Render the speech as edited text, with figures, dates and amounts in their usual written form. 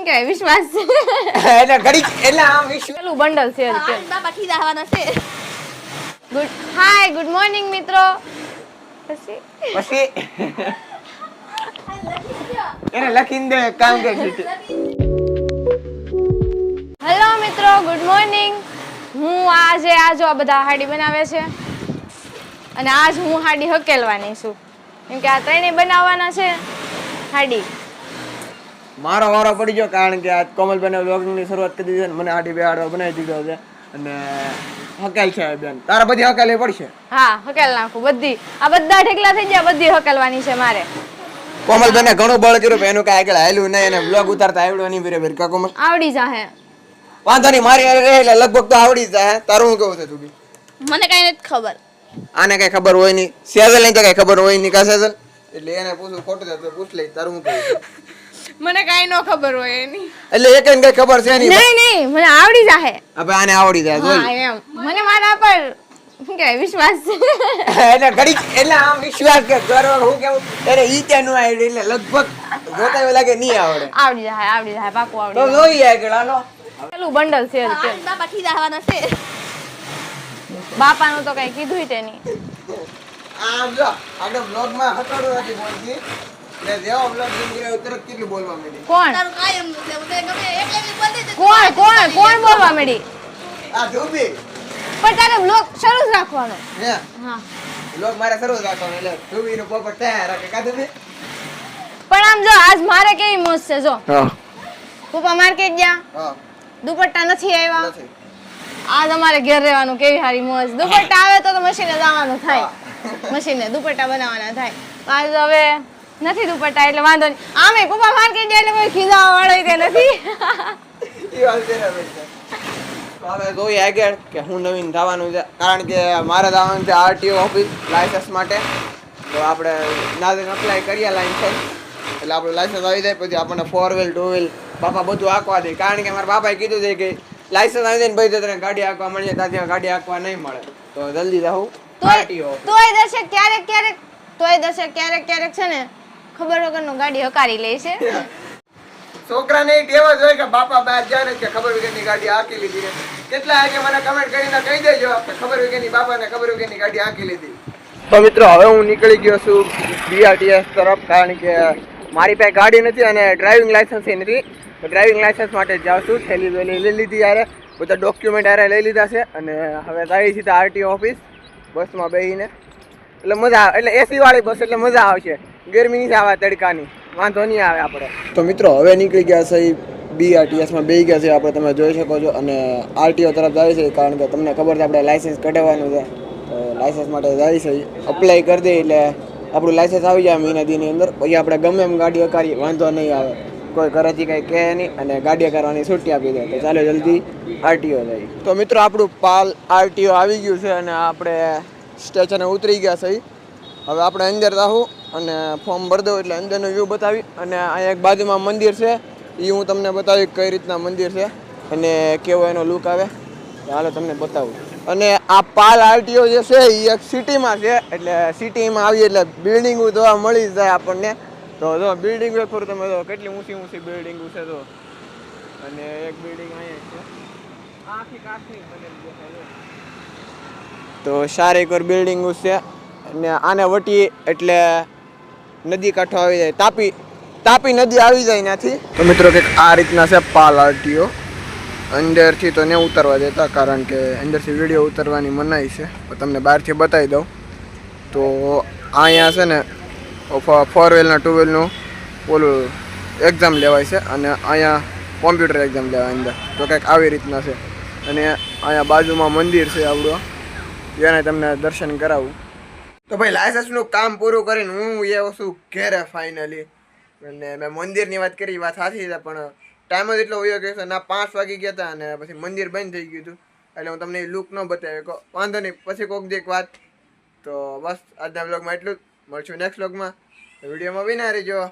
કે વિશ્વાસ છે એટલે ઘડી એટલે આમ વિશ્વાસ પેલું બંડલ શેર કે બાબા ઠી દાવાના છે ગુડ મોર્નિંગ મિત્રો પછી પછી એને લખીને દે કામ કરશે હેલો મિત્રો ગુડ મોર્નિંગ હું આજે આ બધા હાડી બનાવે છે અને આજ હું હાડી હકેલવાની છું કેમ કે આ ત્રણેય બનાવવાના છે હાડી મારો વારો પડી ગયો કારણ કે આજ કોમલબેને વ્લોગની શરૂઆત કરી દીધી અને મને હાડી બેહાડવા બનાવી દીધો છે અને હકેલ છે બેન તારા બધી હકેલવી પડશે હા હકેલ નાખું બધી આ બધા ઢેકલા થઈ ગયા બધી હકેલવાની છે મારે કોમલબેને ઘણું બળ કર્યું પણ એનું કાંઈ આગળ હાલ્યું નહીં અને વ્લોગ ઉતારતા આવડ્યો નહીં બરાબર કા કોમલ આવડી જાહે વાંધો નહીં મારી એટલે લગભગ તો આવડી જ જાય તારું હું કહું છે તું બી મને કઈ નથી ખબર આને કઈ ખબર હોય નહીં સેઝલ ને તો કઈ ખબર હોય નહીં કા સેઝલ એટલે એને પૂછું ખોટું થાય તો પૂછ લઈ તારું હું કહું મને કાઈ નો ખબર હોય એની એટલે એક કઈ ખબર છે નહીં નહીં મને આવડી જાહે હવે આને આવડી જાય હા એમ મને મારા પર શું કે વિશ્વાસ છે એટલે ઘડી એટલે આમ વિશ્વાસ કે કરવા હું કેવું એને ઈ ત્યાં નું આવડે એટલે લગભગ જોતા એવું લાગે નહીં આવડે આવડી જાય પાકું આવડી તો જોઈ જાય કે હાલો પેલું બંડલ છે બાબા ઠી દાવાના છે બાપાનું તો કઈ કીધું તે નહીં આમ જો આગળ બ્લોગ માં હટાડો નથી બોલતી ને જેવો બ્લોગ નીકળ્યો તરત કેટલું બોલવા માંડી કોણ તારું કાયમ છે હું ગમે એકલી બોલ દે કોણ બોલવા મળી આ ધોબી પણ તારે બ્લોગ શરૂ જ રાખવાનો હે હા બ્લોગ મારે શરૂ રાખવાનો એટલે ધોબી નો પોપટ તૈયાર રાખે કા ધોબી પણ આમ જો આજ મારે કેવી મોજ છે જો હા પપ્પા માર્કેટ ગયા હા દુપટ્ટા નથી આવ્યા નથી આજ અમારે ઘેર રહેવાનું કેવી સારી મોજ દુપટ્ટા આવે તો મશીને જવાનું થાય મશીને દુપટ્ટા બનાવવાના થાય આજ હવે નથી દુપટ્ટા એટલે વાંધો નહીં આમે પપ્પા માર્કેટ જાય એટલે કોઈ ખીજાવા વાળો તે નથી ઈ વાત બરાબર છે તો હવે જોઈએ આગળ કે હું નવીન થવાનું છે કારણ કે મારે જવાનું છે આરટીઓ ઓફિસ લાયસન્સ માટે તો આપણે નાદન અપ્લાય કરીએ લાયસન્સ એટલે આપણું લાયસન્સ આવી જાય પછી આપણને 4 વ્હીલ 2 વ્હીલ બાપા બધું આંકવા દે કારણ કે મારા બાપાએ કીધું છે કે લાયસન્સ આવી જાય ને ભાઈ તો તને ગાડી આંકવા મળે ત્યાં ગાડી આંકવા નહીં મળે તો જલ્દી જાઉં આરટીઓ તોય દર્શક ક્યારેક ક્યારેક છે ને ખબર વગરનું ગાડી હકારી લે છે છોકરાને ટેવ જ હોય કે બાપા બહાર જાય ને કે ખબર વગરની ગાડી આંકી લીધી છે કેટલા કે મને કમેન્ટ કરીને કહી દેજો કે ખબર વગરની બાપાને ખબર વગરની ગાડી આંકી લીધી તો મિત્રો હવે હું નીકળી ગયો છું બીઆરટીએસ તરફ કારણ કે મારી પાસે ગાડી નથી અને ડ્રાઇવિંગ લાયસન્સ નથી તો ડ્રાઇવિંગ લાયસન્સ માટે જાઉં છું થેલી વેલી લઈ લીધી યારે બધા ડોક્યુમેન્ટ યારે લઈ લીધા છે અને હવે જઈએ સીધા આરટીઓ ઓફિસ બસમાં બેસીને એટલે મજા આવે એટલે એસી વાળી બસ એટલે મજા આવશે ગરમી નહીં આવે તડકાની વાંધો નહીં આવે આપણે તો મિત્રો હવે નીકળી ગયા છે બીઆરટીએસમાં બેસી ગયા છે આપણે તમે જોઈ શકો છો અને આરટીઓ તરફ જાય છે કારણ કે તમને ખબર છે આપણે લાયસન્સ કઢાવવાનું છે તો લાયસન્સ માટે જાય છે અપ્લાય કરી દઈએ એટલે આપણું લાયસન્સ આવી જાય મહિના દીની અંદર પછી આપણે ગમે એમ ગાડી હકારીએ વાંધો નહીં આવે કોઈ ઘરેથી કંઈ કહે નહીં અને ગાડી કરવાની છૂટી આપી દે તો ચાલો જલ્દી આરટીઓ જાય તો મિત્રો આપણું પાલ આરટીઓ આવી ગયું છે અને આપણે સ્ટેશને ઉતરી ગયા છે હવે આપણે અંદર જાઉં અને ફોર્મ ભરી દઉં એટલે અંદરનો વ્યૂ બતાવી અને અહીંયા એક બાજુમાં મંદિર છે એ હું તમને બતાવી કઈ રીતના મંદિર છે અને કેવો એનો લુક આવે હાલો તમને બતાવું અને આ પાલ આરટીઓ જે છે એ એક સિટીમાં છે એટલે સિટીમાં આવી એટલે બિલ્ડિંગો જોવા મળી જાય આપણને તો જો બિલ્ડિંગ ખરું તમે જો કેટલી ઊંચી બિલ્ડિંગો છે તો અને એક બિલ્ડિંગ અહીંયા છે આખી કાચની બનેલી દેખાય તો સારી એક બિલ્ડિંગો છે અને આને વટી એટલે નદી કાંઠો આવી જાય તાપી નદી આવી જાય ત્યાંથી તો મિત્રો કંઈક આ રીતના છે પાલ આરટીઓ અંદરથી તો નહીં ઉતરવા દેતા કારણ કે અંદરથી વિડીયો ઉતરવાની મનાઈ છે તમને બહારથી બતાવી દઉં તો અહીંયા છે ને 4 વ્હીલના 2 વ્હીલનું ઓલું એક્ઝામ લેવાય છે અને અહીંયા કોમ્પ્યુટર એક્ઝામ લેવાય અંદર તો કંઈક આવી રીતના છે અને અહીંયા બાજુમાં મંદિર છે આપણું એને તમને દર્શન કરાવું તો ભાઈ લાયસન્સનું કામ પૂરું કરીને હું એ વસ્તુ ઘેરે ફાઇનલી અને મેં મંદિરની વાત કરી વાત સાચી છે પણ ટાઈમ જ એટલો વયો ગયો છે ના 5 વાગી ગયા હતા અને પછી મંદિર બંધ થઈ ગયું હતું એટલે હું તમને એ લુક ન બતાવ્યો વાંધો નહીં પછી કોઈક દેખ વાત તો બસ આજના બ્લોગમાં એટલું જ મળશું નેક્સ્ટ બ્લોગમાં વિડીયોમાં બી ના રહેજો